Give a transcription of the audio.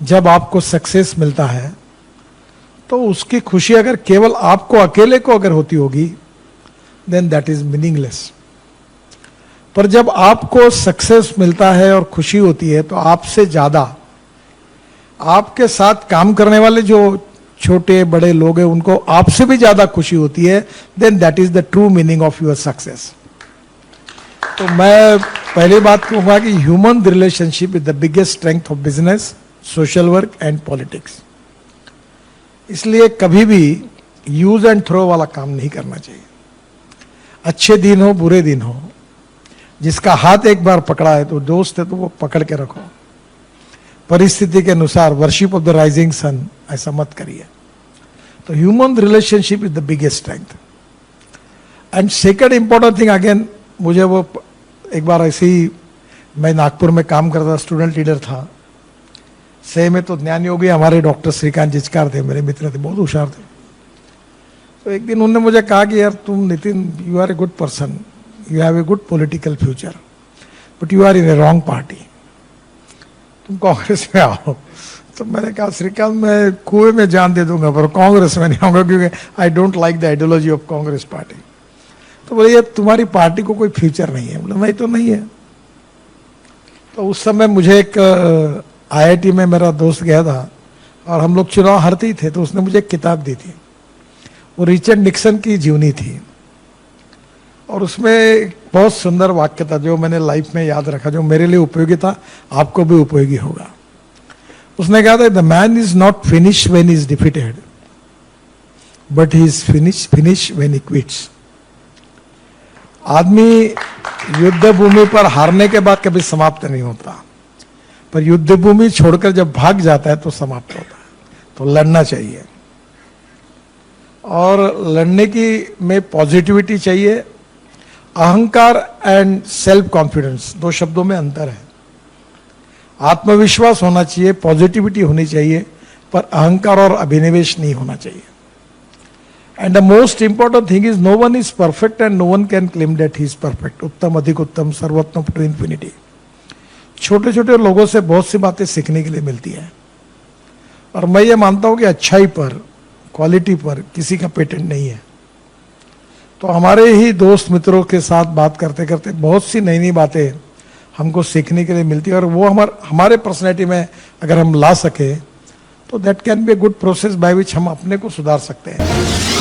जब आपको सक्सेस मिलता है तो उसकी खुशी अगर केवल आपको अकेले को अगर होती होगी देन दैट इज मीनिंगलेस। पर जब आपको सक्सेस मिलता है और खुशी होती है तो आपसे ज्यादा आपके साथ काम करने वाले जो छोटे बड़े लोग हैं उनको आपसे भी ज्यादा खुशी होती है, then that is the true meaning of your success. तो मैं पहली बात कहूंगा कि human relationship is the biggest strength of business, social work and politics. इसलिए कभी भी यूज एंड थ्रो वाला काम नहीं करना चाहिए। अच्छे दिन हो बुरे दिन हो, जिसका हाथ एक बार पकड़ा है तो दोस्त है तो वो पकड़ के रखो। परिस्थिति के अनुसार worship of the rising sun ऐसा मत करिए। तो human relationship is the biggest strength. And second important thing again, मुझे वो एक बार ऐसे ही मैं नागपुर में काम करता, स्टूडेंट लीडर था। सही में तो ज्ञान योगी हमारे डॉक्टर श्रीकांत जिचकार थे, मेरे मित्र थे, बहुत होशियार थे। तो एक दिन उन्होंने मुझे कहा कि यार तुम Nitin, you are a good person, you have a good political future, but you are in a wrong party, तुम कांग्रेस में आओ। तो मैंने कहा श्रीकांत मैं कुएं में जान दे दूंगा पर कांग्रेस में नहीं आऊंगा, क्योंकि I don't like the ideology of Congress party. तो बोले ये तुम्हारी पार्टी को कोई फ्यूचर नहीं है। बोले नहीं तो नहीं है। तो उस समय मुझे एक IIT में मेरा दोस्त गया था और हम लोग चुनाव हारते ही थे, तो उसने मुझे एक किताब दी थी, वो रिचर्ड निक्सन की जीवनी थी। और उसमें एक बहुत सुंदर वाक्य था जो मैंने लाइफ में याद रखा, जो मेरे लिए उपयोगी था, आपको भी उपयोगी होगा। उसने कहा था the man is not finish when he is defeated, but he is finish when he quits. आदमी युद्ध भूमि पर हारने के बाद कभी समाप्त नहीं होता, पर युद्ध भूमि छोड़कर जब भाग जाता है तो समाप्त होता है। तो लड़ना चाहिए, और लड़ने की में पॉजिटिविटी चाहिए। अहंकार एंड सेल्फ कॉन्फिडेंस, दो शब्दों में अंतर है। आत्मविश्वास होना चाहिए, पॉजिटिविटी होनी चाहिए, पर अहंकार और अभिनिवेश नहीं होना चाहिए। And the most important thing is no one is perfect and no one can claim that he is perfect. उत्तम अधिक उत्तम, सर्वोत्तम टू इन्फिनिटी। छोटे छोटे लोगों से बहुत सी बातें सीखने के लिए मिलती हैं, और मैं ये मानता हूं कि अच्छाई पर, क्वालिटी पर किसी का पेटेंट नहीं है। तो हमारे ही दोस्त मित्रों के साथ बात करते करते बहुत सी नई नई बातें हमको सीखने के लिए मिलती है, और वो हमारे पर्सनैलिटी में अगर हम ला सके तो that can be a good process by which हम अपने को सुधार सकते हैं।